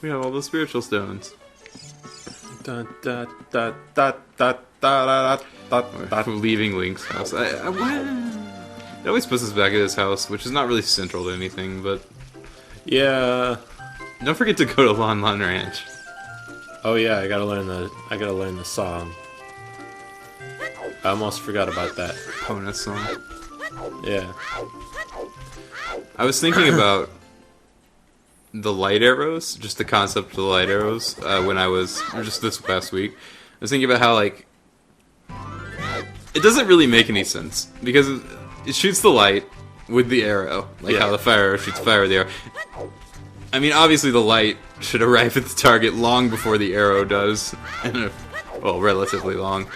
We have all the spiritual stones. Da, da, da, da, da, da, da, da, da. Leaving Link's house. It always puts us back at his house, which is not really central to anything, but... Yeah. Don't forget to go to Lon Lon Ranch. Oh yeah, I gotta learn the song. I almost forgot about that. Epona song. Yeah. I was thinking about the light arrows, just the concept of the light arrows, when I was, just this past week. I was thinking about how, like, it doesn't really make any sense, because it shoots the light with the arrow, like how the fire arrow shoots fire with the arrow. I mean, obviously the light should arrive at the target long before the arrow does, well, relatively long.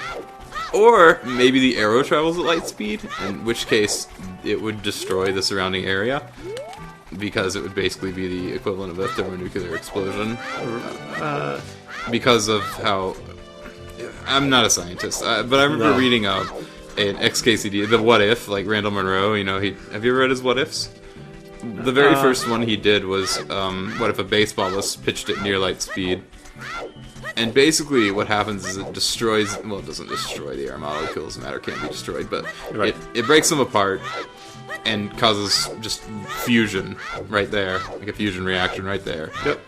Or maybe the arrow travels at light speed, in which case it would destroy the surrounding area, because it would basically be the equivalent of a thermonuclear explosion. Because of how... I'm not a scientist, but I remember reading an XKCD, the What If, like Randall Munroe, you know, have you ever read his What Ifs? The very first one he did was, what if a baseball was pitched at near light speed? And basically what happens is it destroys, well, it doesn't destroy the air molecules, matter can't be destroyed, but it breaks them apart and causes just fusion right there, like a fusion reaction right there. Yep.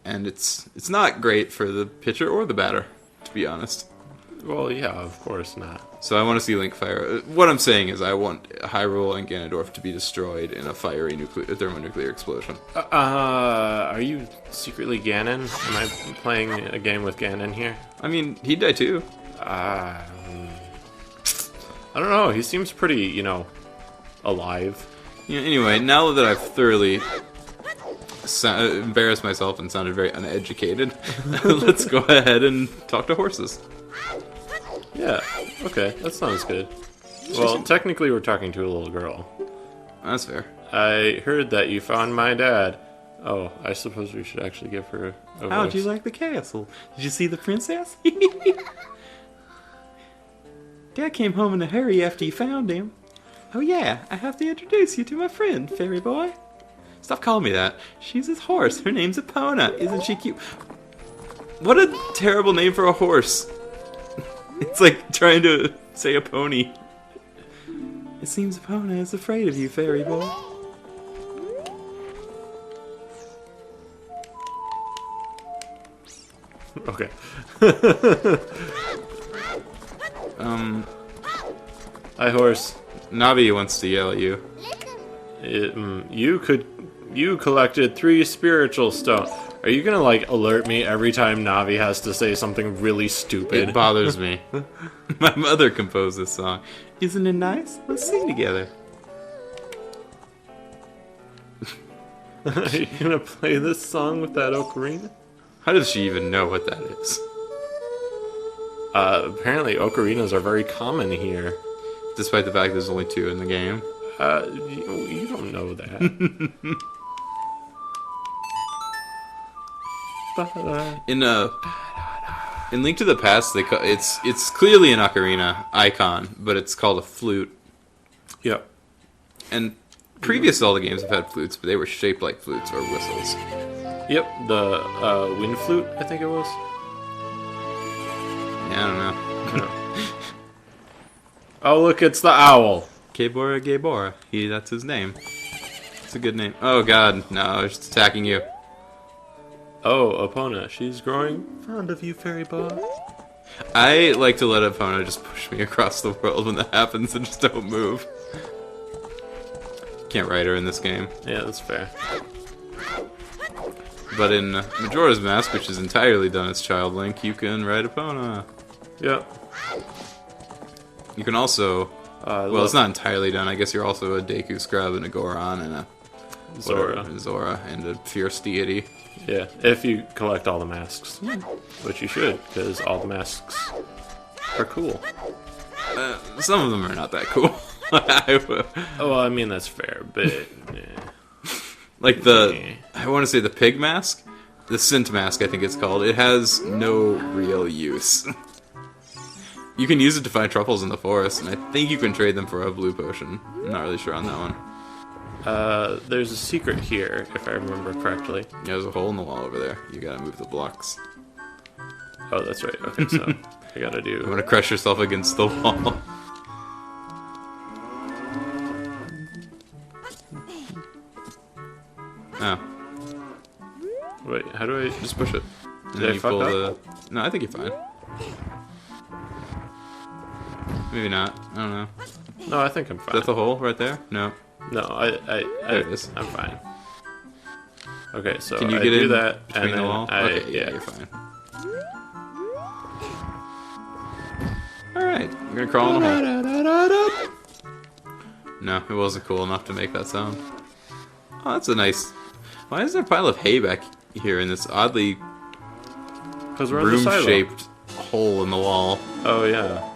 And it's not great for the pitcher or the batter, to be honest. Well, yeah, of course not. So I want to see Link fire. What I'm saying is I want Hyrule and Ganondorf to be destroyed in a fiery thermonuclear explosion. Are you secretly Ganon? Am I playing a game with Ganon here? I mean, he'd die too. I don't know. He seems pretty, alive. Yeah, anyway, now that I've thoroughly embarrassed myself and sounded very uneducated, let's go ahead and talk to horses. Yeah, okay, that sounds good. Well, technically we're talking to a little girl. That's fair. I heard that you found my dad. Oh, I suppose we should actually give her a How'd voice. you like the castle? Did you see the princess? Dad came home in a hurry after you found him. Oh yeah, I have to introduce you to my friend, fairy boy. Stop calling me that. She's his horse. Her name's Epona. Isn't she cute? What a terrible name for a horse. It's like trying to say a pony. It seems Epona is afraid of you, fairy boy. Okay. Hi, horse. NaVi wants to yell at you. You collected 3 spiritual stones. Are you gonna, alert me every time NaVi has to say something really stupid? It bothers me. My mother composed this song. Isn't it nice? Let's sing together. Are you gonna play this song with that ocarina? How does she even know what that is? Apparently ocarinas are very common here. Despite the fact there's only 2 in the game. You don't know that. In Link to the Past, it's clearly an ocarina icon, but it's called a flute. Yep. And previous Zelda games have had flutes, but they were shaped like flutes or whistles. Yep, the wind flute, I think it was. Yeah, I don't know. Oh, look, it's the owl. Gebora Gebora. That's his name. It's a good name. Oh god, no, it's attacking you. Oh, Epona, she's growing fond of you, fairy boy. I like to let Epona just push me across the world when that happens and just don't move. Can't ride her in this game. Yeah, that's fair. But in Majora's Mask, which is entirely done as Child Link, you can ride Epona. Yep. You can also... well, it's not entirely done. I guess you're also a Deku Scrub and a Goron and a... Zora and a Fierce Deity. Yeah, if you collect all the masks. Which you should, because all the masks are cool. Some of them are not that cool. Oh, well, I mean, that's fair, but... Like I want to say the pig mask? The scent mask, I think it's called. It has no real use. You can use it to find truffles in the forest, and I think you can trade them for a blue potion. I'm not really sure on that one. There's a secret here, if I remember correctly. Yeah, there's a hole in the wall over there. You gotta move the blocks. Oh, that's right. Okay, so I gotta You do... wanna crush yourself against the wall. Oh, Wait, how do I... just push it. And Did I you fuck pull up? the... No, I think you're fine. Maybe not. I don't know. No, I think I'm Is fine. that the hole right there? No. No, There it is. I'm fine. Okay, so Can you I get do in that, between and the then wall? I... Okay, yeah, you're fine. Alright, we're gonna crawl in the hole. No, it wasn't cool enough to make that sound. Oh, that's a nice... Why is there a pile of hay back here in this oddly Because we're in the silo. room-shaped hole in the wall? Oh, yeah.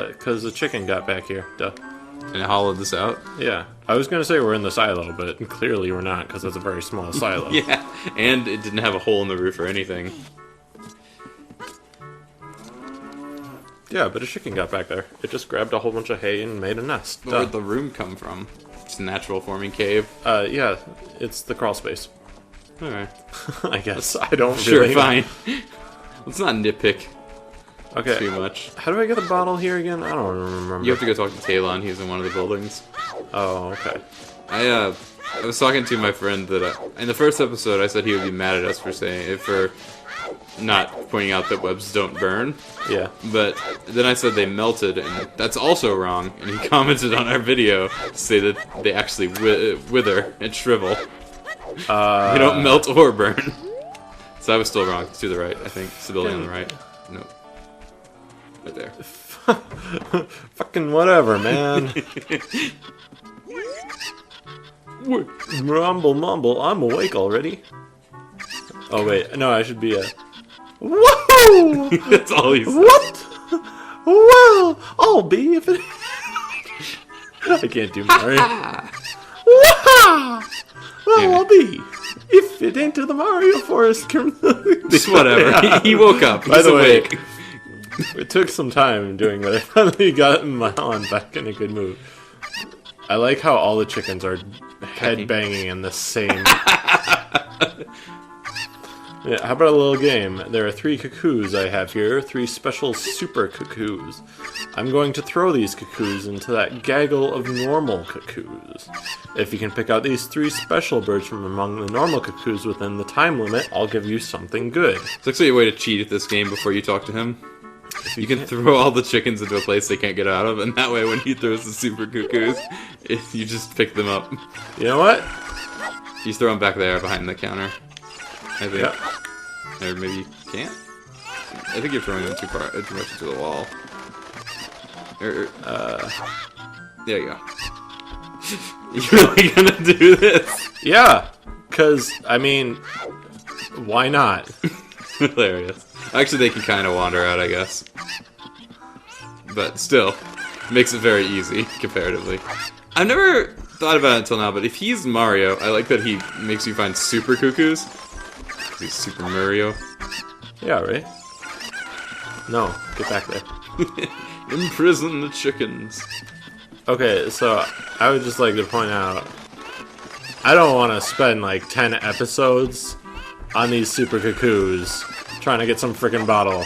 Because the chicken got back here. Duh. And it hollowed this out? Yeah. I was going to say we're in the silo, but clearly we're not, because it's a very small silo. Yeah, and it didn't have a hole in the roof or anything. Yeah, but a chicken got back there. It just grabbed a whole bunch of hay and made a nest. But where'd the room come from? It's a natural forming cave. Yeah, it's the crawl space. Alright. I guess. I don't Sure, really... fine. Let's not nitpick Okay. too much. How do I get the bottle here again? I don't remember. You have to go talk to Talon. He's in one of the buildings. Oh, okay. I was talking to my friend that in the first episode I said he would be mad at us for not pointing out that webs don't burn. Yeah. But then I said they melted, and that's also wrong. And he commented on our video to say that they actually wither and shrivel. They don't melt or burn. So I was still wrong. It's to the right, I think. It's the building on the right. Nope. Right there. Fucking whatever, man. Rumble mumble, I'm awake already. Oh wait, no, I should be a... Whoa! That's all he said. What? Well, I'll be if it... I can't do Mario. Wow! Well, Yeah. I'll be if it ain't to the Mario Forest. Just whatever. He woke up. By He's the way, awake. it took some time doing that. I finally got Malon back in a good mood. I like how all the chickens are head banging in the same... Yeah, how about a little game? There are 3 cuckoos I have here, 3 special super cuckoos. I'm going to throw these cuckoos into that gaggle of normal cuckoos. If you can pick out these 3 special birds from among the normal cuckoos within the time limit, I'll give you something good. It's actually a way to cheat at this game before you talk to him. You can throw all the chickens into a place they can't get out of, and that way when he throws the super cuckoos, you just pick them up. You know what? You throw them back there behind the counter. I think. Yep. Or maybe you can't? I think you're throwing them too much into the wall. There you go. You really gonna do this? Yeah, because, I mean, why not? Hilarious. Actually, they can kind of wander out, I guess. But still, makes it very easy, comparatively. I've never thought about it until now, but if he's Mario, I like that he makes you find super cuckoos. He's Super Mario. Yeah, right? No, get back there. Imprison the chickens. Okay, so I would just like to point out, I don't want to spend like 10 episodes on these super cuckoos trying to get some freaking bottle.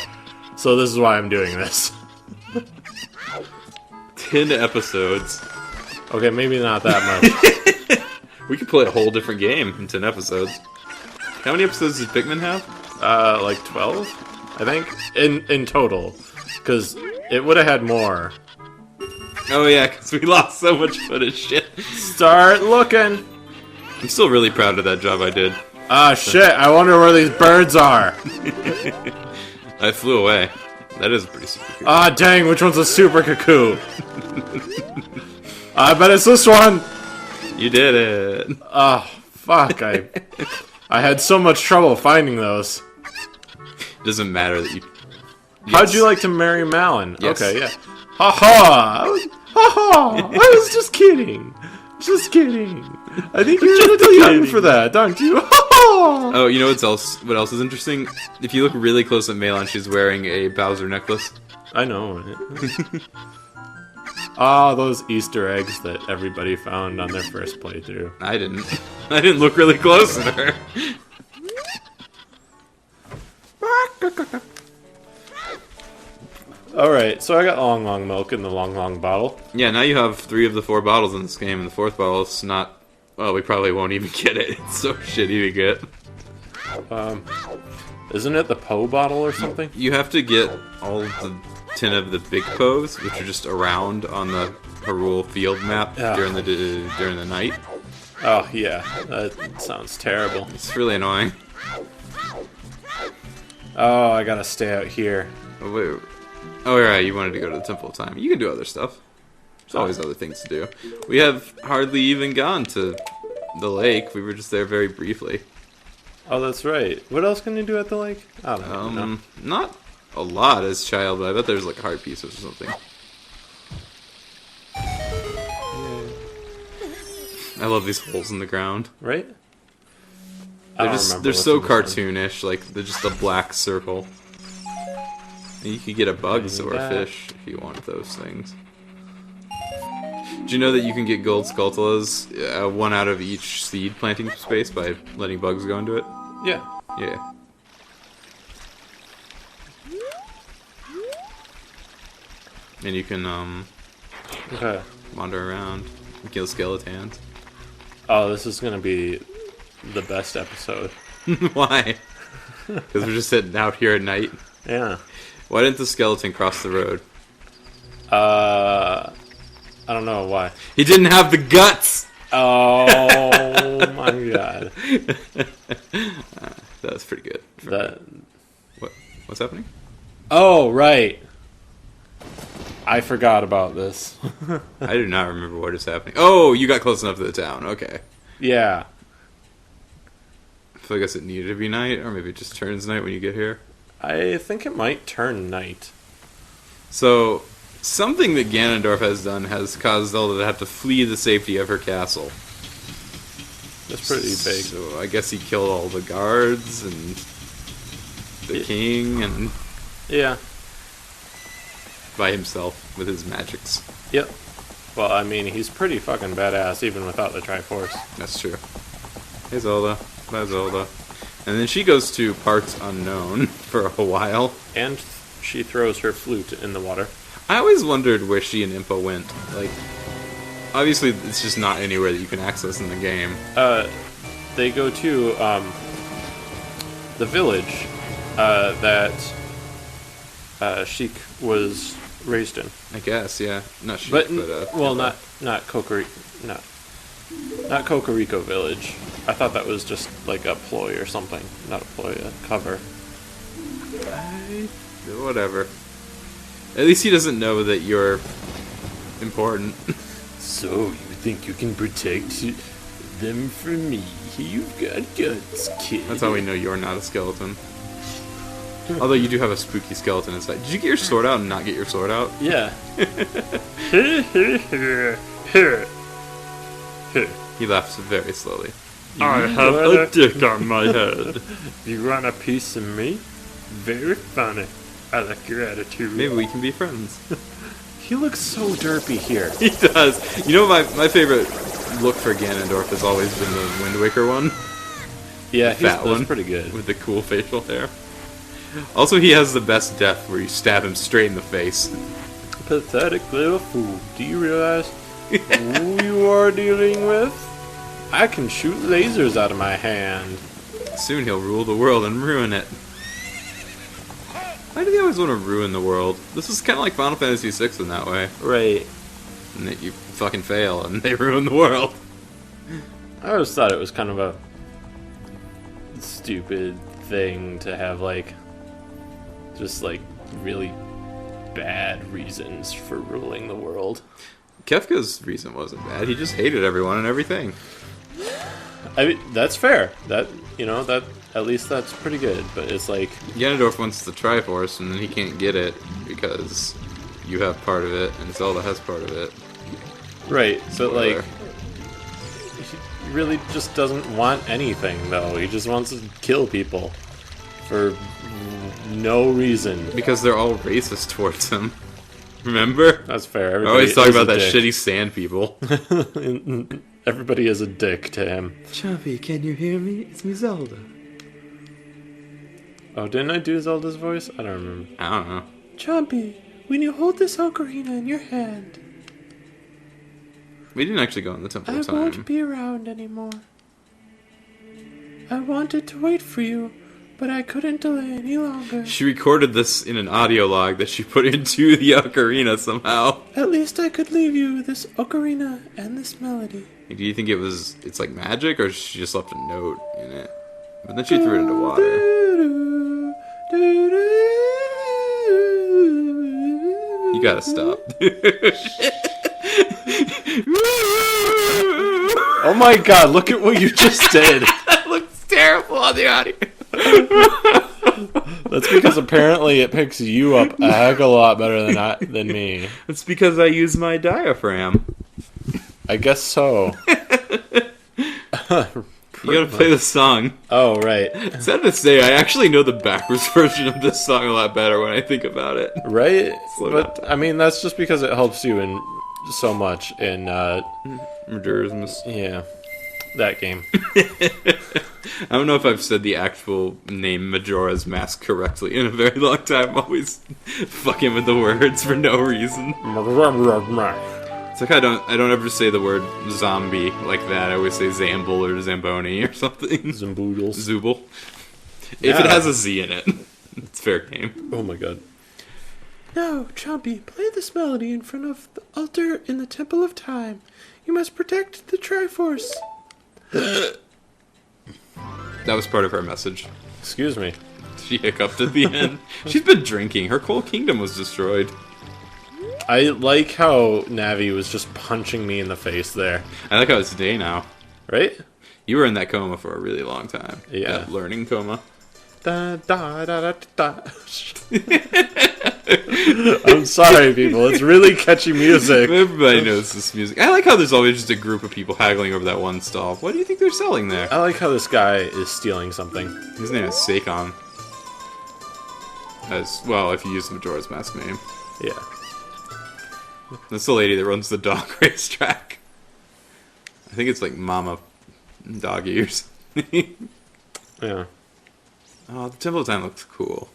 So this is why I'm doing this. 10 episodes. Okay, maybe not that much. We could play a whole different game in 10 episodes. How many episodes does Pikmin have? Like 12, I think, in total. Because it would have had more. Oh yeah, because we lost so much footage. Shit. Start looking! I'm still really proud of that job I did. Ah, shit, I wonder where these birds are. I flew away. That is pretty super cool. Ah, dang, which one's a super cuckoo? I bet it's this one! You did it. Ah, fuck, I had so much trouble finding those. Doesn't matter that you... How'd you like to marry Malin? Yes. Okay, yeah. Ha ha! I was just kidding. Just kidding. I think you're a little young for that, don't you? Ha ha! Oh, you know what else is interesting? If you look really close at Malon, she's wearing a Bowser necklace. I know. Ah, those Easter eggs that everybody found on their first playthrough. I didn't. I didn't look really close at her. Alright, so I got Long Long Milk in the Long Long bottle. Yeah, now you have 3 of the 4 bottles in this game, and the 4th bottle is not... Well, we probably won't even get it. It's so shitty to get. Isn't it the Poe bottle or something? You have to get all of the 10 of the big Poes, which are just around on the Hyrule field map during the night. Oh, yeah. That sounds terrible. It's really annoying. Oh, I gotta stay out here. Oh, wait. Oh, yeah, you wanted to go to the Temple of Time. You can do other stuff. There's always other things to do. We have hardly even gone to the lake. We were just there very briefly. Oh, that's right. What else can you do at the lake? I don't know. Not a lot as child, but I bet there's like heart pieces or something. I love these holes in the ground. Right? They're so cartoonish, like they're just a black circle. And you could get a bug or a fish if you want those things. Do you know that you can get gold Skulltulas, 1 out of each seed planting space by letting bugs go into it? Yeah. Yeah. And you can Okay. wander around and kill skeletons. Oh, this is gonna be the best episode. Why? Because we're just sitting out here at night. Yeah. Why didn't the skeleton cross the road? I don't know why. He didn't have the guts! Oh my god. That was pretty good. What's happening? Oh, right. I forgot about this. I do not remember what is happening. Oh, you got close enough to the town. Okay. Yeah. So I guess it needed to be night, or maybe it just turns night when you get here. I think it might turn night. So, something that Ganondorf has done has caused Zelda to have to flee the safety of her castle. That's pretty big. So I guess he killed all the guards and the king and Yeah. by himself with his magics. Yep. Well, I mean, he's pretty fucking badass even without the Triforce. That's true. Hey Zelda. Bye Zelda. And then she goes to parts unknown for a while. And she throws her flute in the water. I always wondered where she and Impa went. Like, obviously it's just not anywhere that you can access in the game. They go to the village that Sheik was raised in. I guess, yeah. Not Sheik, But Impa. not Cocorico Village. I thought that was just like a ploy or something. Not a ploy, a cover. Whatever. At least he doesn't know that you're important. So, you think you can protect them from me? You've got guts, kid. That's how we know you're not a skeleton. Although you do have a spooky skeleton inside. Did you get your sword out and not get your sword out? Yeah. He laughs very slowly. I have a dick on my head. You want a piece of me? Very funny. I like your attitude. Maybe we can be friends. He looks so derpy here. He does. You know, my favorite look for Ganondorf has always been the Wind Waker one. Yeah, That's pretty good. With the cool facial hair. Also, he has the best death where you stab him straight in the face. Pathetic little fool. Do you realize who you are dealing with? I can shoot lasers out of my hand. Soon he'll rule the world and ruin it. Why do they always want to ruin the world? This is kind of like Final Fantasy VI in that way. Right. And that you fucking fail and they ruin the world. I always thought it was kind of a stupid thing to have, like, just, like, really bad reasons for ruling the world. Kefka's reason wasn't bad. He just hated everyone and everything. I mean, that's fair. That, you know, that at least that's pretty good. But it's like Ganondorf wants the Triforce, and then he can't get it because you have part of it, and Zelda has part of it. right. But Spoiler. like, he really just doesn't want anything, though. He just wants to kill people for no reason. Because they're all racist towards him. Remember? That's fair. I Everybody always talk is about a that dick. shitty sand people. Everybody is a dick to him. Chompy, can you hear me? It's me, Zelda. Oh, didn't I do Zelda's voice? I don't remember. I don't know. Chompy, when you hold this ocarina in your hand, We didn't actually go in the Temple I of Time. won't be around anymore. I wanted to wait for you, but I couldn't delay any longer. She recorded this in an audio log that she put into the ocarina somehow. At least I could leave you this ocarina and this melody. Do you think it's like magic, or she just left a note in it? But then she threw it into water. You gotta stop. Oh my god, look at what you just did. That looks terrible on the audio. That's because apparently it picks you up a heck of a lot better than me. It's because I use my diaphragm. I guess so. You gotta play the song. Oh, right. Sad to say, I actually know the backwards version of this song a lot better when I think about it. Right? Slow But, down. I mean, that's just because it helps you in so much in, Majora's yeah, that game. I don't know if I've said the actual name Majora's Mask correctly in a very long time. I'm always fucking with the words for no reason. It's like I don't ever say the word zombie like that. I always say Zamble or Zamboni or something. Zamboodles. Zooble. If Yeah. it has a Z in it, it's fair game. Oh my god. Now, Chompy, play this melody in front of the altar in the Temple of Time. You must protect the Triforce. That was part of her message. Excuse me. She hiccuped at the end. She's been drinking. Her whole kingdom was destroyed. I like how NaVi was just punching me in the face there. I like how it's day now. Right? You were in that coma for a really long time. Yeah. That learning coma. Da, da, da, da, da. I'm sorry, people. It's really catchy music. Everybody knows this music. I like how there's always just a group of people haggling over that one stall. What do you think they're selling there? I like how this guy is stealing something. His name is Seikon. As well, if you use the Majora's Mask name. Yeah. That's the lady that runs the dog racetrack. I think it's like Mama Doggy or something. Yeah. Oh, the Temple of Time looks cool.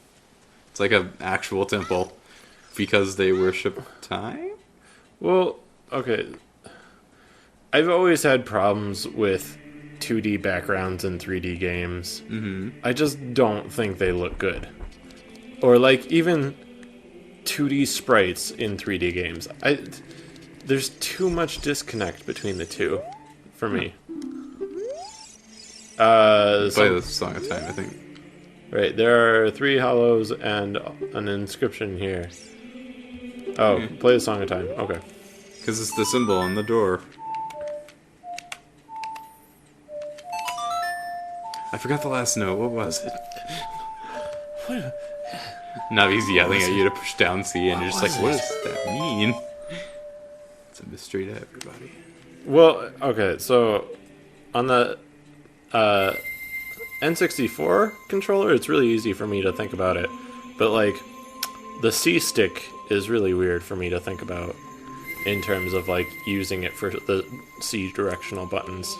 It's like an actual temple because they worship time? Well, okay. I've always had problems with 2D backgrounds in 3D games. Mm-hmm. I just don't think they look good. Or like even 2D sprites in 3D games. There's too much disconnect between the two for me. Play So, the Song of Time, I think. right, there are 3 hollows and an inscription here. Oh, play the Song of Time. Okay. Because it's the symbol on the door. I forgot the last note. What was it? Navi's yelling at you to push down C, and you're just like, what does that mean? It's a mystery to everybody. Well, okay, so on the N64 controller, it's really easy for me to think about it. But, like, the C stick is really weird for me to think about in terms of, like, using it for the C directional buttons.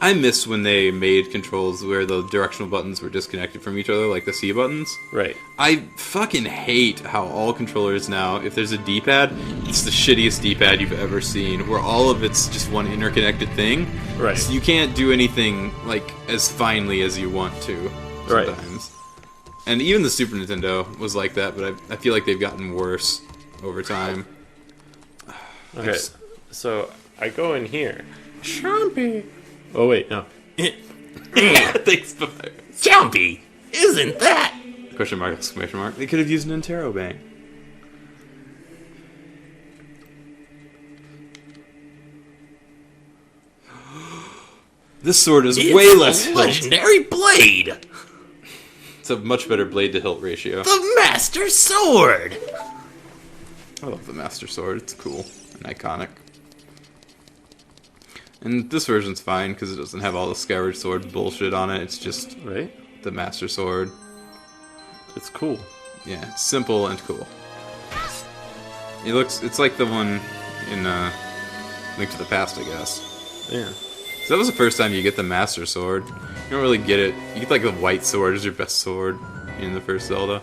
I miss when they made controls where the directional buttons were disconnected from each other, like the C buttons. Right. I fucking hate how all controllers now, if there's a D-pad, it's the shittiest D-pad you've ever seen, where all of it's just one interconnected thing. Right. So you can't do anything, like, as finely as you want to, Right. sometimes. And even the Super Nintendo was like that, but I feel like they've gotten worse over time. Okay, so I go in here. Chompy! Oh, wait, no. Thanks, Papyrus. Chompy, isn't that? Question mark, exclamation mark. They could have used an interrobang. This sword is It's way less a hilt. legendary blade! It's a much better blade to hilt ratio. The Master Sword! I love the Master Sword. It's cool and iconic. And this version's fine because it doesn't have all the Skyward Sword bullshit on it. It's just Right? the Master Sword. It's cool. Yeah, it's simple and cool. It's like the one in Link to the Past, I guess. Yeah. So that was the first time you get the Master Sword. You don't really get it. You get like the White Sword as your best sword in the first Zelda.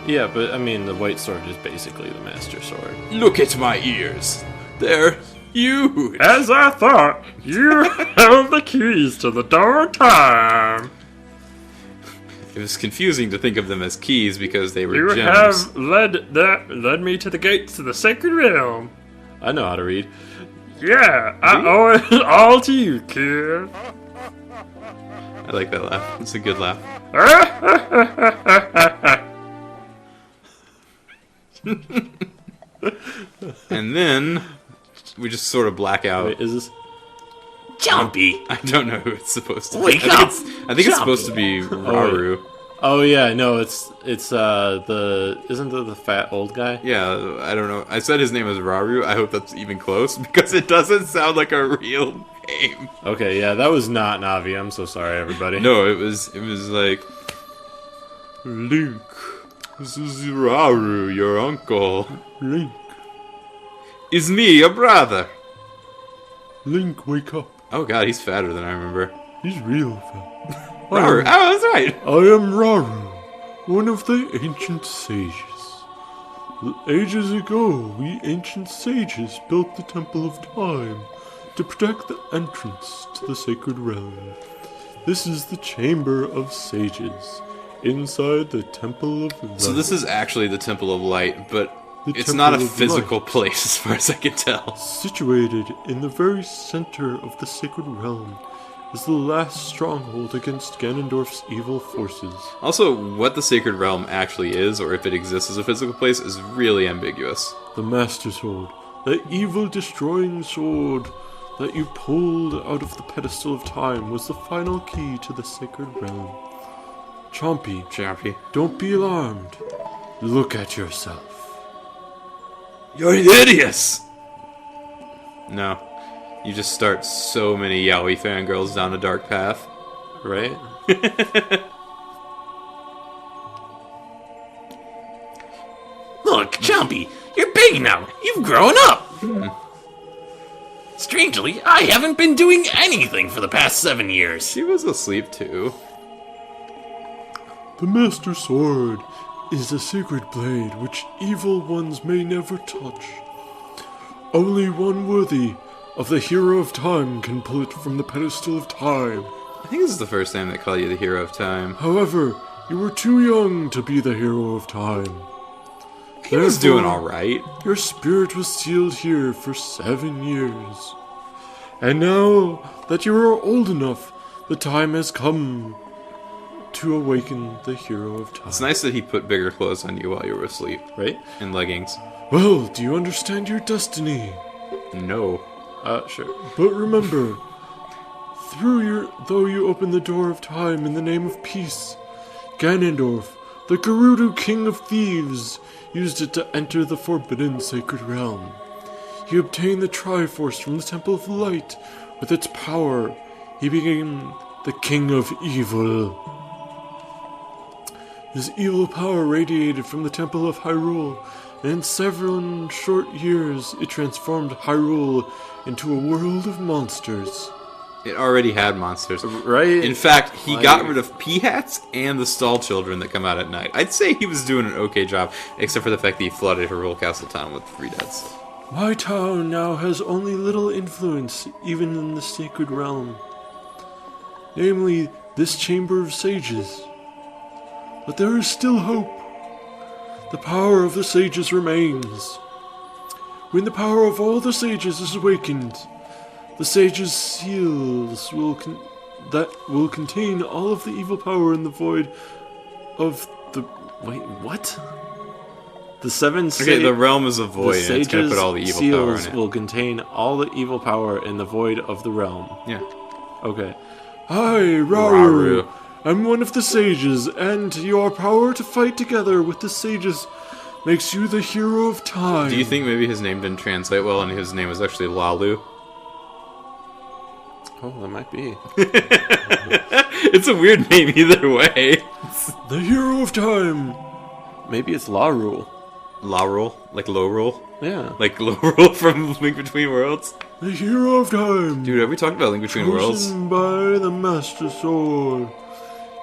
Yeah, but I mean, the white sword is basically the Master Sword. Look at my ears. They're huge. As I thought, you held the keys to the door of time. It was confusing to think of them as keys because they were You gems. have led me to the gates of the sacred realm. I know how to read. Yeah, I owe it all to you, kid. I like that laugh. It's a good laugh. And then we just sort of black out. Wait, is this? Jumpy. I don't know who it's supposed to be. Wake I think up! I think it's supposed to be Raru. Oh yeah, no, it's the isn't it the fat old guy? Yeah, I don't know. I said his name was Raru. I hope that's even close because it doesn't sound like a real name. Okay, yeah, that was not NaVi. I'm so sorry, everybody. No, it was like Link. This is Raru, your uncle. Link, Is me, your brother. Link, wake up. Oh god, he's fatter than I remember. He's real fat. Raru. Oh, that's right. I am Raru, one of the ancient sages. Ages ago, we ancient sages built the Temple of Time to protect the entrance to the sacred realm. This is the Chamber of Sages, inside the Temple of Light. So this is actually the Temple of Light, but The it's Temple not a of physical Light. place as far as I can tell. Situated in the very center of the sacred realm is the last stronghold against Ganondorf's evil forces. Also, what the Sacred Realm actually is, or if it exists as a physical place, is really ambiguous. The Master Sword, the evil destroying sword that you pulled out of the pedestal of time, was the final key to the sacred realm. Chompy, don't be alarmed. Look at yourself. You're hideous! No. You just start so many yaoi fangirls down a dark path. Right? Look, Jumpy, you're big now. You've grown up. Strangely, I haven't been doing anything for the past 7 years. She was asleep too. The Master Sword is a sacred blade which evil ones may never touch. Only one worthy of the Hero of Time can pull it from the pedestal of time. I think this is the first time they call you the hero of time. However, you were too young to be the Hero of Time. He was doing alright. Your spirit was sealed here for 7 years. And now that you are old enough, the time has come to awaken the Hero of Time. It's nice that he put bigger clothes on you while you were asleep. Right? And leggings. Well, do you understand your destiny? No. Sure. But remember, though you open the door of time in the name of peace, Ganondorf, the Gerudo King of Thieves, used it to enter the forbidden sacred realm. He obtained the Triforce from the Temple of Light. With its power, he became the King of Evil. His evil power radiated from the Temple of Hyrule, and in several short years, it transformed Hyrule into a world of monsters. It already had monsters. Right? In fact, he got rid of Peahats and the Stall Children that come out at night. I'd say he was doing an okay job, except for the fact that he flooded Hyrule Castle Town with free deaths. My town now has only little influence, even in the sacred realm. Namely, this Chamber of Sages. But there is still hope. The power of the sages remains. When the power of all the sages is awakened, the sages' seals will contain all of the evil power in the void of the... Wait, what? The seven Okay, the realm is a void, the and it's going to put all the evil power seals in it. will contain all the evil power in the void of the realm. Yeah. Okay. Hi, Raru. I'm one of the sages, and your power to fight together with the sages makes you the hero of time. Do you think maybe his name didn't translate well and his name was actually Lalu? Oh, that might be. It's a weird name either way. The hero of time. Maybe it's Laru. Laurel, like low roll, Yeah. like low roll from Link Between Worlds. The hero of time. Dude, have we talked about Link Between Worlds? Chosen by the Master Sword.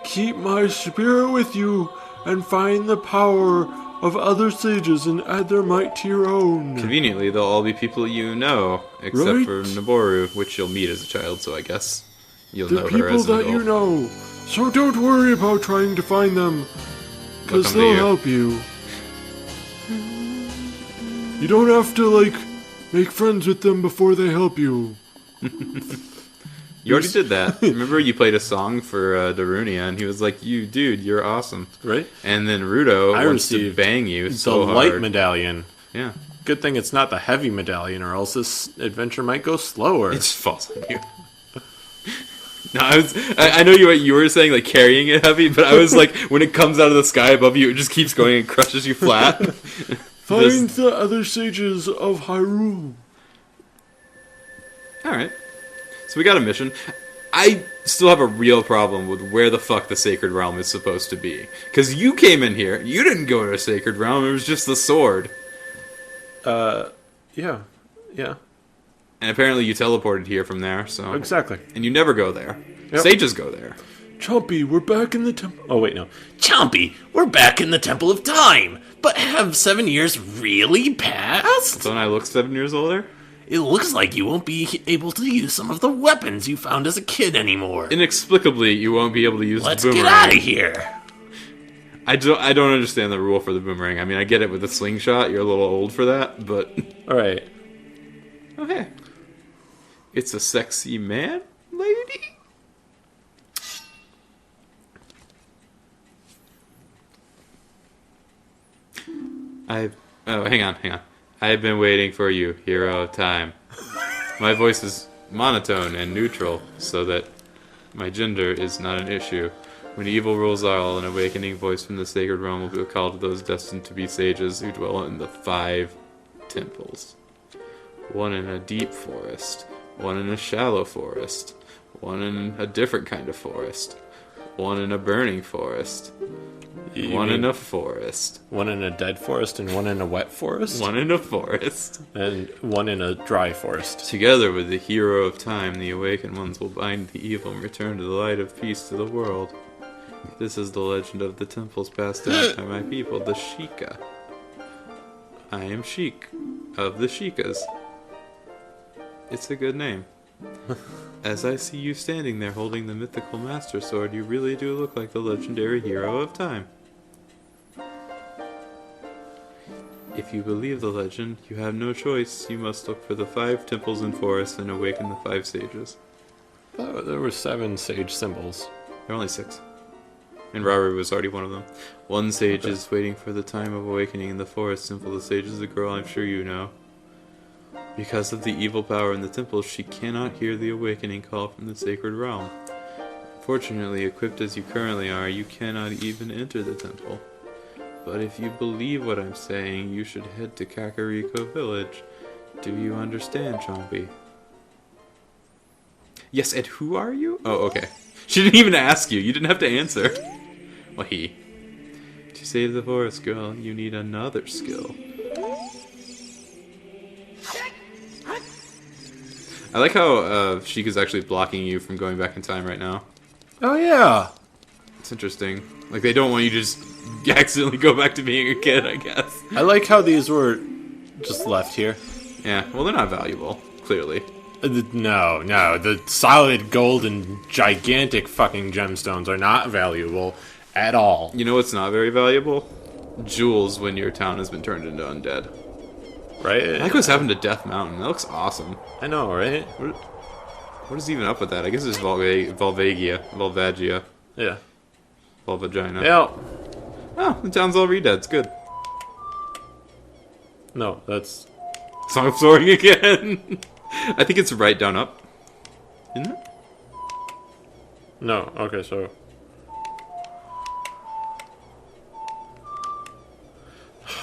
Keep my spirit with you and find the power of other sages and add their might to your own. Conveniently, they'll all be people you know, except Right. for Naboru, which you'll meet as a child, so I guess you'll The know her people as an that you adult. know. So don't worry about trying to find them, because come to they'll you. help you. You don't have to, like, make friends with them before they help you. You already did that. Remember you played a song for Darunia, and he was like, "You, dude, you're awesome." Right? And then Rudo I wants to received bang you The so light hard. medallion. Yeah, Good thing it's not the heavy medallion, or else this adventure might go slower. it just falls on you. No, I know what you were saying, like carrying it heavy, but I was like, when it comes out of the sky above you, it just keeps going and crushes you flat. Find the other sages of Hyrule. Alright. So we got a mission. I still have a real problem with where the fuck the Sacred Realm is supposed to be. Because you came in here, you didn't go to a Sacred Realm, it was just the sword. Yeah. And apparently you teleported here from there, so... Exactly. And you never go there. Yep. Sages go there. Chompy, we're back in the temple. Oh, wait, no. Chompy, we're back in the Temple of Time. But have 7 years really passed? Don't I look 7 years older? It looks like you won't be able to use some of the weapons you found as a kid anymore. Inexplicably, you won't be able to use Let's the boomerang. get out of here. I don't understand the rule for the boomerang. I mean, I get it with the slingshot. You're a little old for that, but... Alright. Okay. It's a sexy man, lady? Oh, hang on. I've been waiting for you, hero of time. My voice is monotone and neutral, so that my gender is not an issue. When evil rules all, an awakening voice from the sacred realm will be called to those destined to be sages who dwell in the 5 temples. One in a deep forest, one in a shallow forest, one in a different kind of forest, one in a burning forest, one in a forest, One in a dead forest and one in a wet forest? one in a forest. And one in a dry forest. Together with the hero of time, the awakened ones will bind the evil and return to the light of peace to the world. This is the legend of the temples passed down by my people, the Sheikah. I am Sheik of the Sheikas. It's a good name. As I see you standing there holding the mythical Master Sword, you really do look like the legendary hero of time. If you believe the legend, you have no choice. You must look for the 5 temples and forests and awaken the 5 sages. Oh, there were 7 sage symbols. There are only 6. And Raru was already one of them. One sage is waiting for the time of awakening in the forest. Simple, the sage is a girl, I'm sure you know. Because of the evil power in the temples, she cannot hear the awakening call from the sacred realm. Unfortunately, equipped as you currently are, you cannot even enter the temple. But if you believe what I'm saying, you should head to Kakariko village. Do you understand, Chompy? Yes, and who are you? Oh, okay. She didn't even ask you. You didn't have to answer. Well, he. To save the forest girl, you need another skill. I like how Sheikah's actually blocking you from going back in time right now. Oh, yeah. It's interesting. Like, they don't want you to just accidentally go back to being a kid, I guess. I like how these were just left here. Yeah, well, they're not valuable, clearly. No, the solid gold and gigantic fucking gemstones are not valuable at all. You know what's not very valuable? Jewels when your town has been turned into undead. Right? I like what's happened to Death Mountain. That looks awesome. I know, right? What is even up with that? I guess it's Volvagia. Yeah. Volvagina. Yeah. Oh, the town's all redead. It's good. No, that's... Song of Soaring again. I think it's right down up. Isn't it? No, okay, so...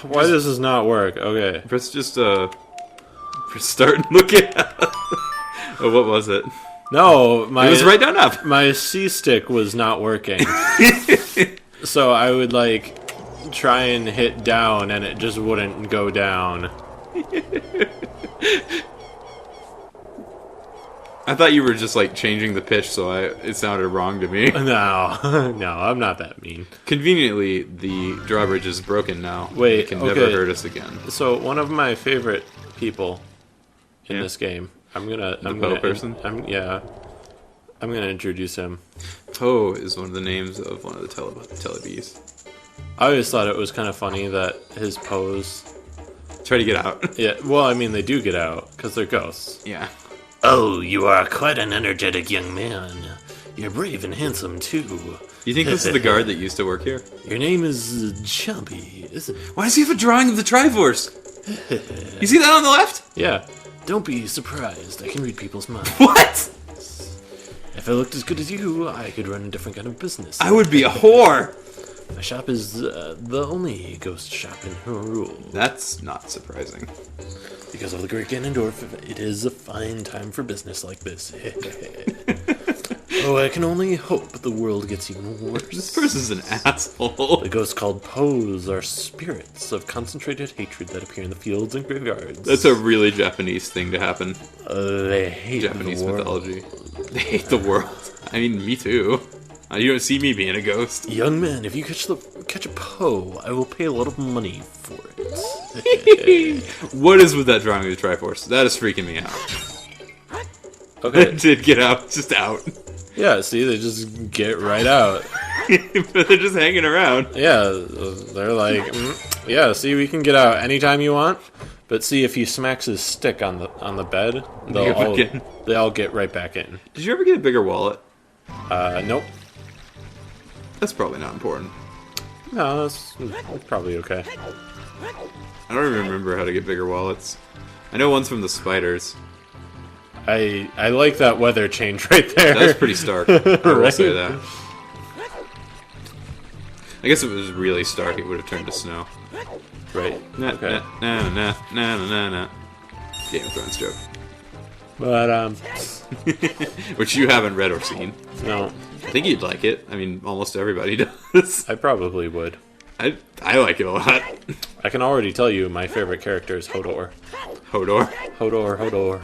Why does this not work? Okay. Press just, press start and look at Oh, what was it? No, my... It was right down up. My C-stick was not working. So I would, like, try and hit down, and it just wouldn't go down. I thought you were just like changing the pitch, so it sounded wrong to me. No, no, I'm not that mean. Conveniently, the drawbridge is broken now. Wait, it can okay. never hurt us again. So one of my favorite people in Yeah. this game, I'm gonna person? I'm gonna introduce him. Poe is one of the names of one of the Teletubbies. I always thought it was kind of funny that his pose. Try to get out. Yeah, well, I mean, they do get out because they're ghosts. Yeah. Oh, you are quite an energetic young man. You're brave and handsome, too. You think this is the guard that used to work here? Your name is Chubby, isn't it? Why does he have a drawing of the Triforce? You see that on the left? Yeah. Don't be surprised. I can read people's minds. What? If I looked as good as you, I could run a different kind of business. I would be a whore. My shop is the only ghost shop in Hyrule. That's not surprising. Because of the great Ganondorf, it is a fine time for business like this. Oh, I can only hope the world gets even worse. This person's an asshole. The ghosts called Poes are spirits of concentrated hatred that appear in the fields and graveyards. That's a really Japanese thing to happen. They hate Japanese the world. mythology. They hate the world. I mean, me too. You don't see me being a ghost. Young man, if you catch a Poe, I will pay a lot of money for it. What is with that drawing of the Triforce? That is freaking me out. Okay. It did get out, just out. Yeah, see, they just get right out. But they're just hanging around. Yeah, they're like, yeah, see, we can get out anytime you want. But see, if he smacks his stick on the bed, They go back in. they all get right back in. Did you ever get a bigger wallet? Nope. That's probably not important. No, it's probably okay. I don't even remember how to get bigger wallets. I know one's from the spiders. I like that weather change right there. That was pretty stark. I will Right? say that. I guess if it was really stark, it would have turned to snow. Right. Nah, Okay. nah. Game of Thrones joke. But, Which you haven't read or seen. no, I think you'd like it. I mean, almost everybody does. I probably would. I like it a lot. I can already tell you my favorite character is Hodor. Hodor. Hodor.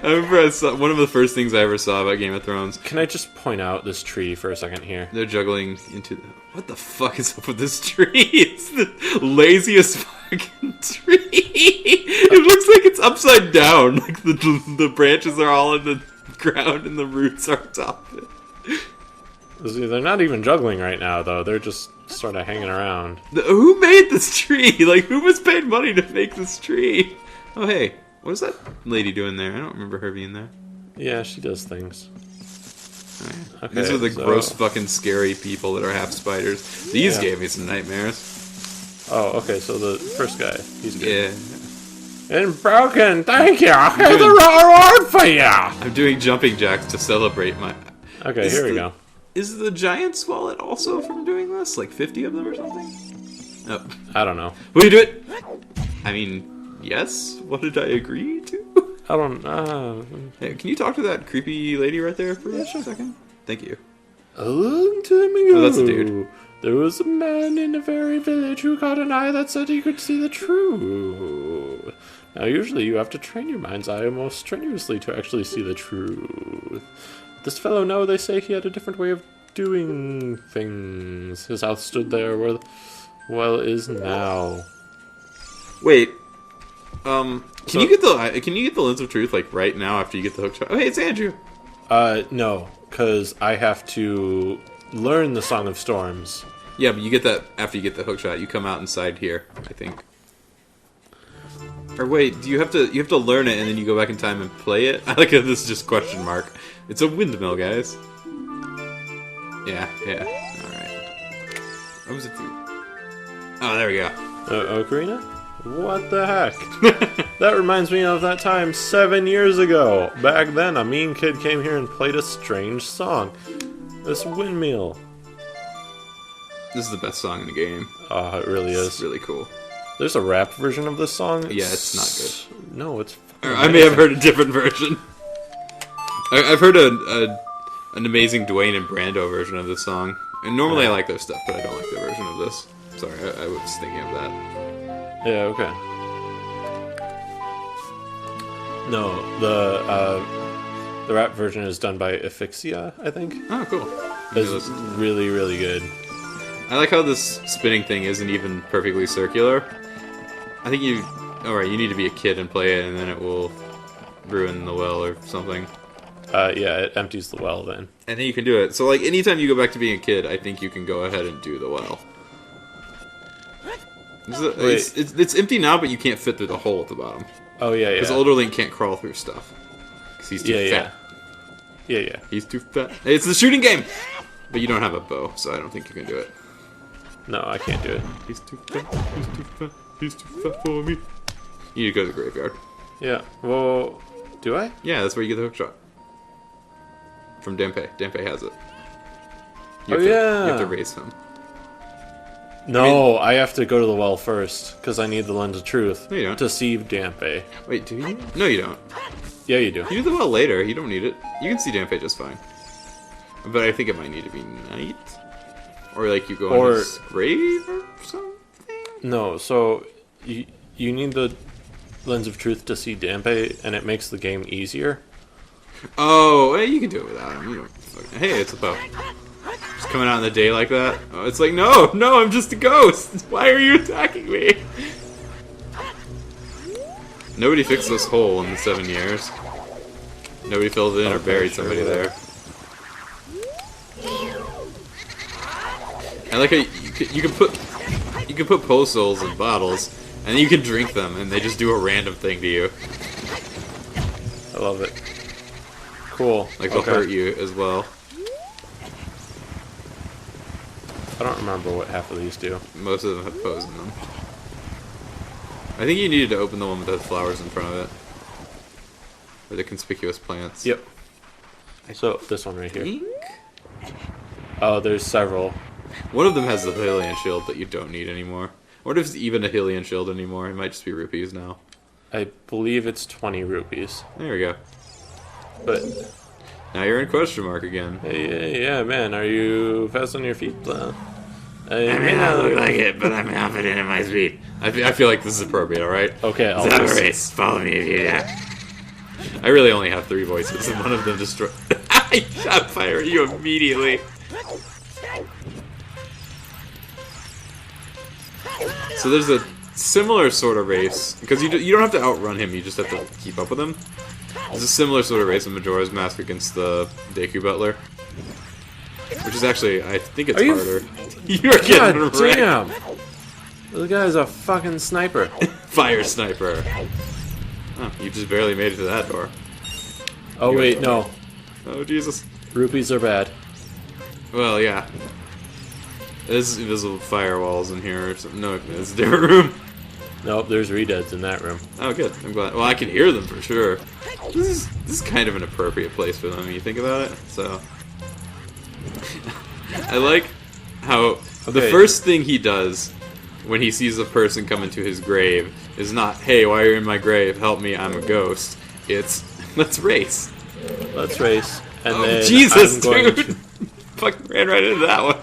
I remember one of the first things I ever saw about Game of Thrones. Can I just point out this tree for a second here? They're juggling into the... What the fuck is up with this tree? It's the laziest fucking tree. It looks like it's upside down. Like the branches are all in the ground and the roots are on top of it. See, they're not even juggling right now, though. They're just sort of hanging around. Who made this tree? Like, who was paid money to make this tree? Oh, hey. What is that lady doing there? I don't remember her being there. Yeah, she does things. Oh, Okay, These are the so- gross fucking scary people that are half spiders. These Yeah. gave me some nightmares. Oh, okay, so the first guy, he's good. Yeah. And broken, thank you! Here's the reward for you! I'm doing jumping jacks to celebrate my... Okay, Is here we the- go. Is the Giant's wallet also from doing this? Like 50 of them or something? Oh. I don't know. Will you do it? I mean, yes? What did I agree to? I don't, Hey, can you talk to that creepy lady right there for a second? Thank you. A long time ago, Oh, that's a dude. there was a man in a very village who caught an eye that said he could see the truth. Now, usually you have to train your mind's eye most strenuously to actually see the truth. This fellow, no, they say he had a different way of doing things. His house stood there where the well is now. Wait. Can you get the lens of truth like right now after you get the hook shot? Oh, hey, it's Andrew. No, because I have to learn the Song of Storms. Yeah, but you get that after you get the hook shot. You come out inside here, I think. Or wait, do you have to learn it and then you go back in time and play it? I like how this is just question mark. It's a windmill, guys. Yeah. Alright. What was it do? Oh, there we go. Ocarina? What the heck? That reminds me of that time 7 years ago. Back then, a mean kid came here and played a strange song. This windmill. This is the best song in the game. Oh, it really It's is. really cool. There's a rap version of this song. Yeah, it's not good. No, it's... Or I may have heard a different version. I've heard an amazing Dwayne and Brando version of this song. And normally I like their stuff, but I don't like their version of this. Sorry, I was thinking of that. Yeah, okay. No, the rap version is done by Asphyxia, I think. Oh, cool. It's really, really good. I like how this spinning thing isn't even perfectly circular. I think you need to be a kid and play it, and then it will ruin the well or something. Yeah, it empties the well then. And then you can do it. So, like, anytime you go back to being a kid, I think you can go ahead and do the well. It's empty now, but you can't fit through the hole at the bottom. Oh, yeah, yeah. Because older Link can't crawl through stuff. Because he's too fat. Yeah. He's too fat. Hey, it's the shooting game! But you don't have a bow, so I don't think you can do it. No, I can't do it. He's too fat. He's too fat. He's too fat for me. You need to go to the graveyard. Yeah. Well, do I? Yeah, that's where you get the hook shot. From Dampé. Dampé has it. Yeah. You have to race him. No, I have to go to the well first, because I need the Lens of Truth No, you don't. to see Dampé. Wait, do you? No, you don't. Yeah, you do. You do the well later. You don't need it. You can see Dampé just fine. But I think it might need to be night. Or like you go on his grave or something? No, so you need the Lens of Truth to see Dampé, and it makes the game easier. Oh, well, you can do it without him. You don't fucking... Hey, it's a bow. Just coming out in the day like that. Oh, it's like, no, I'm just a ghost. Why are you attacking me? Nobody fixed this hole in the 7 years. Nobody filled it in or buried somebody there. I like how you can put postals in bottles, and then you can drink them, and they just do a random thing to you. I love it. Cool. Like they'll hurt you as well. I don't remember what half of these do. Most of them have bows in them. I think you needed to open the one with the flowers in front of it. Or the conspicuous plants. Yep. So, this one right here. Ink? Oh, there's several. One of them has the Hylian shield that you don't need anymore. I wonder if it's even a Hylian shield anymore. It might just be rupees now. I believe it's 20 rupees. There we go. But now you're in question mark again. hey, yeah, man, are you fast on your feet? I may not look like it, but I'm confident in my speed. I feel like this is appropriate, alright? Okay, I'll have a race. Follow me if you dare. I really only have 3 voices, and one of them destroyed. I shot fire at you immediately. So there's a similar sort of race, because you don't have to outrun him, you just have to keep up with him. There's a similar sort of race in Majora's Mask against the Deku Butler. Which is actually, I think it's harder. You're getting God wrecked. damn! This guy's a fucking sniper. Fire sniper. Oh, you just barely made it to that door. Oh wait, no. Oh, Jesus. Rupees are bad. Well, yeah. There's invisible firewalls in here or something. No, it's a different room. Nope, there's redeads in that room. Oh, good. I'm glad. Well, I can hear them for sure. This is kind of an appropriate place for them when you think about it. So, I like how the first thing he does when he sees a person come into his grave is not, "Hey, why are you in my grave? Help me! I'm a ghost." It's, "Let's race." Let's race. And Oh, then Jesus, I'm going dude! Fucking ran right into that one.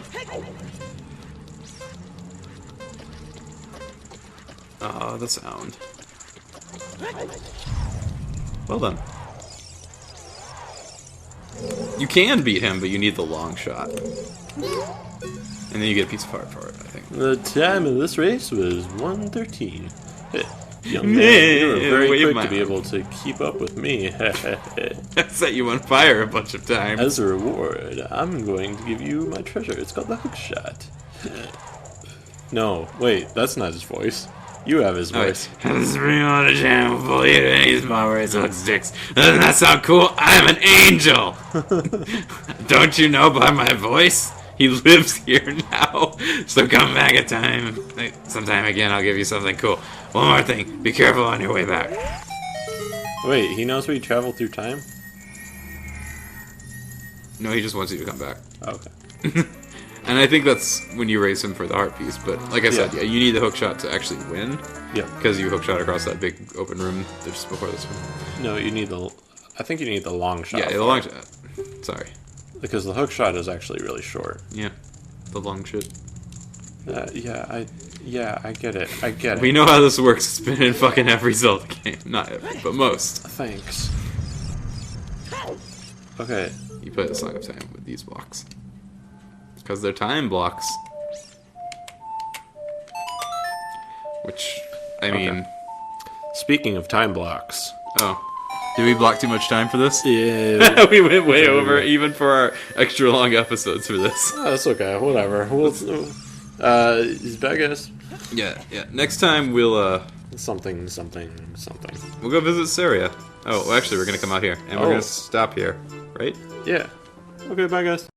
Oh, the sound. Well done. You can beat him, but you need the long shot. And then you get a piece of heart for it, I think. The time of this race was 1:13. Young man, you were very Wave quick my to be arm. able to keep up with me. I set you on fire a bunch of times. As a reward, I'm going to give you my treasure. It's called the hook shot. No, wait, that's not his voice. You have his voice. Let's bring on a channel full of any small words hook sticks. Doesn't that sound cool? I'm an angel! Don't you know by my voice? He lives here now. So come back a time. Sometime again, I'll give you something cool. One more thing. Be careful on your way back. Wait, he knows we travel through time? No, he just wants you to come back. Okay. And I think that's when you race him for the heart piece. But like I said, yeah, you need the hook shot to actually win. Yeah. Because you hook shot across that big open room just before this one. No, you need the... I think you need the long shot. Yeah, the long shot. Sorry. Because the hook shot is actually really short. Yeah. The long shit. Yeah, I get it. I get it. We know how this works. It's been in fucking every Zelda game. Not every, but most. Thanks. Okay. You play the Song of Time with these blocks. Because they're time blocks. Which, I mean... Speaking of time blocks. Oh. Did we block too much time for this? Yeah. We went way over, even for our extra long episodes for this. Oh, that's okay. Whatever. He's back, guys. Yeah. Next time we'll, Something. we'll go visit Saria. Oh, well, actually, we're gonna come out here. And we're gonna stop here. Right? Yeah. Okay, bye, guys.